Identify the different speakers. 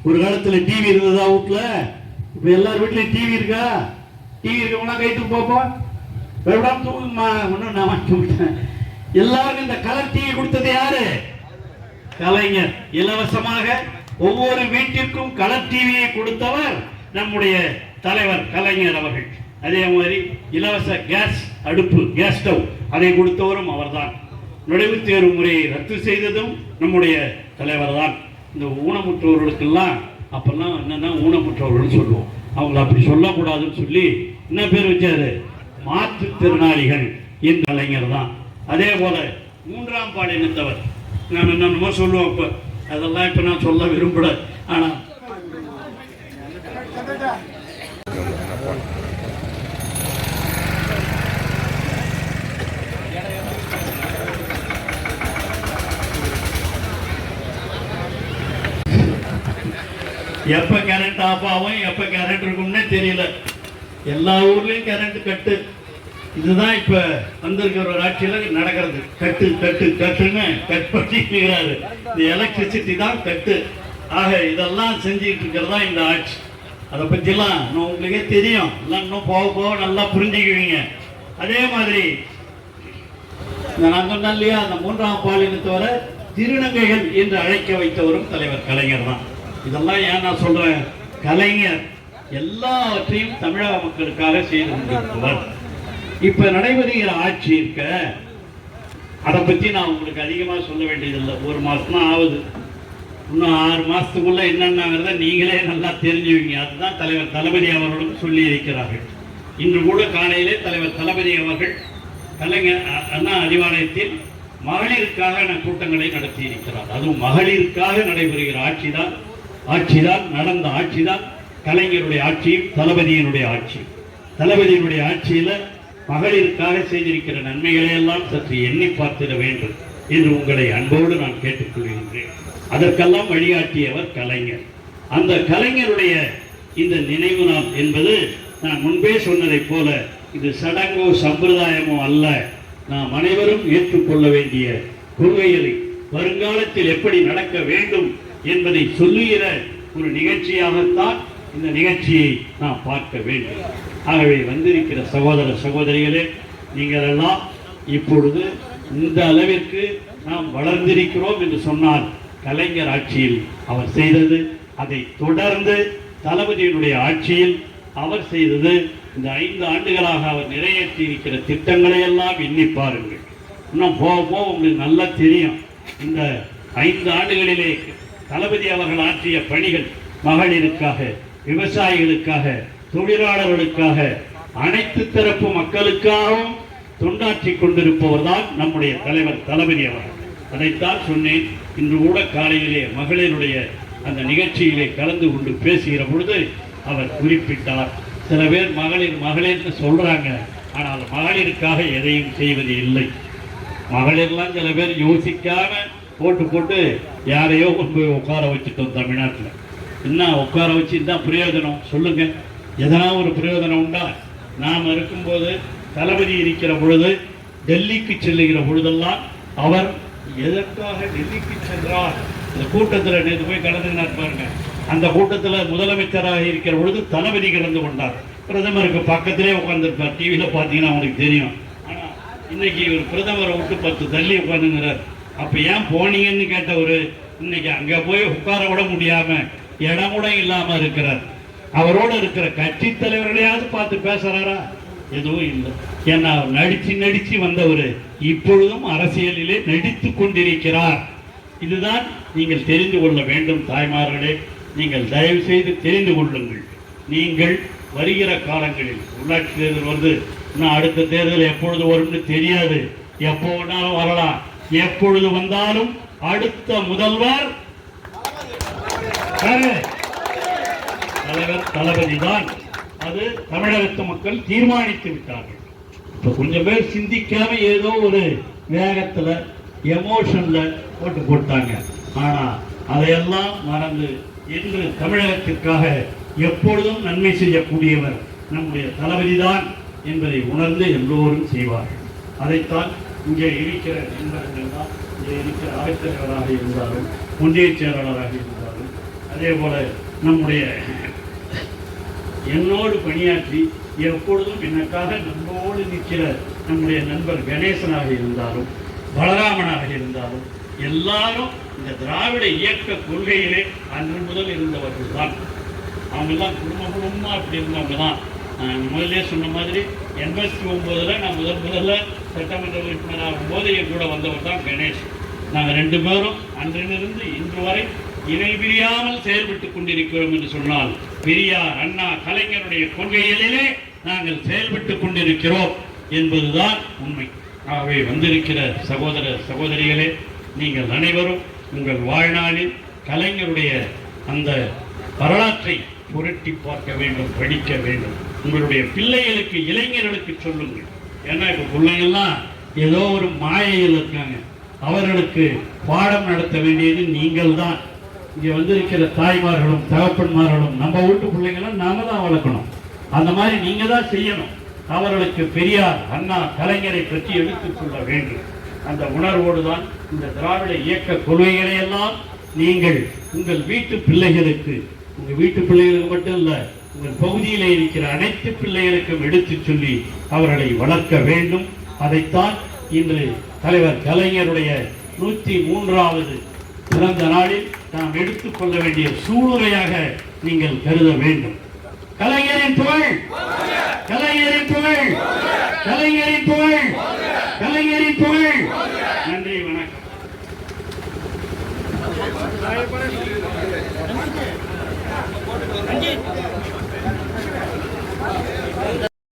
Speaker 1: ஒரு காலத்துல டிவி இருந்ததா வீட்டுல? இப்ப எல்லார் வீட்லயும் டிவி இருக்கா? டிவி இருக்கவங்களா கைட்டு போப்போம், விடாம தூங்குமா? ஒன்னும் நான் வாங்கி விட்டேன். எல்லாருக்கும் இந்த கலர் டிவி கொடுத்தது யாரு? கலைஞர். இலவசமாக ஒவ்வொரு வீட்டிற்கும் கலர் டிவியை கொடுத்தவர் நம்முடைய தலைவர் கலைஞர் அவர்கள். அதே மாதிரி இலவச கேஸ் அடுப்பு, கேஸ் ஸ்டவ், அதை கொடுத்தவரும் அவர்தான். நுழைவுத் தேர்வு முறையை ரத்து செய்ததும் நம்முடைய தலைவர் தான். இந்த ஊனமுற்றவர்களுக்கெல்லாம் அப்பெல்லாம் என்னன்னா ஊனமுற்றவர்கள் சொல்லுவோம், அவங்களை அப்படி சொல்லக்கூடாதுன்னு சொல்லி என்ன பேர் வச்சாரு? மாற்றுத்திறனாளிகள் என்ற கலைஞர் தான். அதே போல 3ஆம் பாலினத்தவர் நான் என்னென்னமோ சொல்லுவோம். இப்ப அதெல்லாம் இப்ப நான் சொல்ல விரும்பல. ஆனா எப்ப கரண்ட் ஆஃப் ஆகும், எப்ப கரண்ட் இருக்கும்னே தெரியல. எல்லா ஊர்லயும் கரண்ட் கட்டு. இதுதான் இப்ப வந்திருக்கிற ஒரு ஆட்சியில நடக்கிறது. கட்டு கட்டு கட்டுன்னு கட் பண்ணிக்கிறாரு. இந்த எலக்ட்ரிசிட்டி தான் கட்டு. ஆக இதெல்லாம் செஞ்சுட்டு இருக்கிறதா இந்த ஆட்சி. அதை பற்றிலாம் இன்னும் உங்களுக்கே தெரியும். எல்லாம் இன்னும் போக போக நல்லா புரிஞ்சுக்குவீங்க. அதே மாதிரி நான் சொன்னேன் இல்லையா, அந்த 3ஆம் பாலினத்தவரை திருநங்கைகள் என்று அழைக்க வைத்தவரும் தலைவர் கலைஞர் தான். இதெல்லாம் ஏன் நான் சொல்றேன்? கலைஞர் எல்லாவற்றையும் தமிழக மக்களுக்காக செய்து கொண்டிருப்பவர். இப்ப நடைபெறுகிற ஆட்சி இருக்க, அதை பத்தி நான் உங்களுக்கு அதிகமா சொல்ல வேண்டியதில்லை. ஒரு மாசம் தான் ஆகுது. இன்னும் 6 மாசத்துக்குள்ள என்னென்னங்கிறத நீங்களே நல்லா தெரிஞ்சுவீங்க. அதுதான் தலைவர் தளபதி அவர்களும் சொல்லி இருக்கிறார்கள். இன்று கூட காலையிலே தலைவர் தளபதி அவர்கள் கலைஞர் அண்ணா அறிவாலயத்தில் மகளிருக்காக கூட்டங்களை நடத்தி இருக்கிறார். அதுவும் மகளிருக்காக நடைபெறுகிற ஆட்சிதான் நடந்த ஆட்சிதான் கலைஞருடைய ஆட்சியும் தளபதியினுடைய ஆட்சியும். தளபதியினுடைய ஆட்சியில மகளிருக்காக செய்திருக்கிற நன்மைகளை எல்லாம் சற்று எண்ணி பார்த்திட வேண்டும் என்று உங்களை அன்போடு நான் கேட்டுக்கொள்கின்றேன். அதற்கெல்லாம் வழிகாட்டியவர் கலைஞர். அந்த கலைஞருடைய இந்த நினைவு நாள் என்பது நான் முன்பே சொன்னதைப் போல இது சடங்கோ சம்பிரதாயமோ அல்ல. நாம் அனைவரும் ஏற்றுக்கொள்ள வேண்டிய கொள்கைகளை வருங்காலத்தில் எப்படி நடக்க வேண்டும் என்பதை சொல்லுகிற ஒரு நிகழ்ச்சியாகத்தான் இந்த நிகழ்ச்சியை நாம் பார்க்க வேண்டும். ஆகவே வந்திருக்கிற சகோதர சகோதரிகளே, நீங்கள் எல்லாம் இப்பொழுது இந்த அளவிற்கு நாம் வளர்ந்திருக்கிறோம் என்று சொன்னால் கலைஞர் ஆட்சியில் அவர் செய்தது, அதை தொடர்ந்து தளபதியினுடைய ஆட்சியில் அவர் செய்தது, இந்த 5 ஆண்டுகளாக அவர் நிறைவேற்றி இருக்கிற திட்டங்களை எல்லாம் எண்ணி பாருங்கள். இன்னும் போக போக உங்களுக்கு நல்லா தெரியும். இந்த 5 ஆண்டுகளிலே தளபதி அவர்கள் ஆற்றிய பணிகள் மகளிருக்காக, விவசாயிகளுக்காக, தொழிலாளர்களுக்காக, அனைத்து தரப்பு மக்களுக்காகவும் தொண்டாற்றி கொண்டிருப்பவர் தான் நம்முடைய தலைவர் தளபதி அவர்கள். அதைத்தான் சொன்னேன். இன்று கூட காலையிலே மகளிருடைய அந்த நிகழ்ச்சியிலே கலந்து கொண்டு பேசுகிற பொழுது அவர் குறிப்பிட்டார். சில பேர் மகளிர்னு சொல்றாங்க, ஆனால் மகளிருக்காக எதையும் செய்வது இல்லை. மகளிர்லாம் சில பேர் யோசிக்காம போட்டு யாரையோ கொண்டு போய் உட்கார வச்சுட்டோம் தமிழ்நாட்டில். என்ன உட்கார வச்சு தான் பிரயோஜனம் சொல்லுங்க? எதனா ஒரு பிரயோஜனம் உண்டா? நாம் இருக்கும்போது தளபதி இருக்கிற பொழுது டெல்லிக்கு செல்லுகிற பொழுதெல்லாம் அவர் எதற்காக டெல்லிக்கு சென்றார்? இந்த கூட்டத்தில் நேற்று போய் கலந்துனார் பாருங்க. அந்த கூட்டத்தில் முதலமைச்சராக இருக்கிற பொழுது தளபதி கலந்து கொண்டார். பிரதமருக்கு பக்கத்திலே உட்கார்ந்துருப்பார். டிவியில் பார்த்தீங்கன்னா அவனுக்கு தெரியும். ஆனால் இன்னைக்கு ஒரு பிரதமரை விட்டு 10 தள்ளி உட்காந்துங்கிறார். அப்போ ஏன் போனீங்கன்னு கேட்டவர் இன்னைக்கு அங்கே போய் உட்கார விட முடியாம இடம் கூட இல்லாம இருக்கிறார். அவரோடு இருக்கிற கட்சி தலைவர்களையாவது பார்த்து பேசுறாரா? எதுவும் இல்லை. ஏன்னா அவர் நடிச்சு வந்தவர் இப்பொழுதும் அரசியலிலே நடித்து கொண்டிருக்கிறார். இதுதான் நீங்கள் தெரிந்து கொள்ள வேண்டும். தாய்மார்களே, நீங்கள் தயவு செய்து தெரிந்து கொள்ளுங்கள். நீங்கள் வருகிற காலங்களில் உள்ளாட்சி தேர்தல் வருது. இன்னும் அடுத்த தேர்தல் எப்பொழுது வரும்னு தெரியாது. எப்போ வேணாலும் வரலாம். எப்பொழுது வந்தாலும் அடுத்த முதல்வர் தலைவர் தளபதி தான். அது தமிழகத்து மக்கள் தீர்மானித்து விட்டார்கள். இப்ப கொஞ்சம் பேர் சிந்திக்காம ஏதோ ஒரு வேகத்துல எமோஷன்ல போட்டாங்க. ஆனா அதையெல்லாம் மறந்து இன்று தமிழகத்திற்காக எப்பொழுதும் நன்மை செய்யக்கூடியவர் நம்முடைய தளபதி தான் என்பதை உணர்ந்து எல்லோரும் செய்வார்கள். அதைத்தான் இங்கே இருக்கிற நண்பர்கள் தான், இங்கே இருக்கிற ஆய்வுத்தலைவராக இருந்தாலும், ஒன்றிய செயலாளராக இருந்தாலும், அதே அதே போல நம்முடைய என்னோடு பணியாற்றி எப்பொழுதும் எனக்காக நம்மோடு நிற்கிற நம்முடைய நண்பர் கணேசனாக இருந்தாலும் பலராமனாக இருந்தாலும் எல்லாரும் இந்த திராவிட இயக்க கொள்கையிலே அன்று முதல் இருந்தவர்கள் தான். அவங்கெல்லாம் குடும்பமாக அப்படி இருந்தவங்க தான். முதலே சொன்ன மாதிரி 89 நான் முதல்ல சட்டமன்ற உறுப்பினர் ஆகும்போது என் கூட வந்தவர் தான் கணேஷ். நாங்கள் 2 பேரும் அன்றிலிருந்து இன்று வரை இணை பிரியாமல் செயல்பட்டுக் கொண்டிருக்கிறோம் என்று சொன்னால் பெரியார், அண்ணா, கலைஞருடைய கொள்கைகளிலே நாங்கள் செயல்பட்டுக் கொண்டிருக்கிறோம் என்பதுதான் உண்மை. ஆகவே வந்திருக்கிற சகோதர சகோதரிகளே, நீங்கள் அனைவரும் உங்கள் வாழ்நாளில் கலைஞருடைய அந்த வரலாற்றை புரட்டி பார்க்க வேண்டும், படிக்க வேண்டும். உங்களுடைய பிள்ளைகளுக்கு, இளைஞர்களுக்கு சொல்லுங்கள். ஏன்னா இப்போ பிள்ளைங்கள்லாம் ஏதோ ஒரு மாயையில் இருக்காங்க. அவர்களுக்கு பாடம் நடத்த வேண்டியது நீங்கள் தான். இங்கே வந்திருக்கிற தாய்மார்களும் தகப்பன்மார்களும் நம்ம வீட்டு பிள்ளைங்களும் நாம தான் வளர்க்கணும். அந்த மாதிரி நீங்க தான் செய்யணும். அவர்களுக்கு பெரியார், அண்ணா, கலைஞரை பற்றி எடுத்துச் சொல்ல வேண்டும். அந்த உணர்வோடு தான் இந்த திராவிட இயக்க கொள்கைகளை எல்லாம் நீங்கள் உங்கள் வீட்டு பிள்ளைகளுக்கு, உங்கள் வீட்டு பிள்ளைகளுக்கு மட்டும் இல்லை, உங்கள் பகுதியில் இருக்கிற அனைத்து பிள்ளைகளுக்கும் எடுத்து சொல்லி அவர்களை வளர்க்க வேண்டும். அதைத்தான் இன்று தலைவர் கலைஞருடைய 103வது பிறந்த நாளில் நாம் எடுத்துக்கொள்ள வேண்டிய சூளுரையாக நீங்கள் கருத வேண்டும். கலைஞரின் புகழ், கலைஞரின் புகழ், கலைஞரின் புகழ், கலைஞரின் புகழ். நன்றி, வணக்கம்.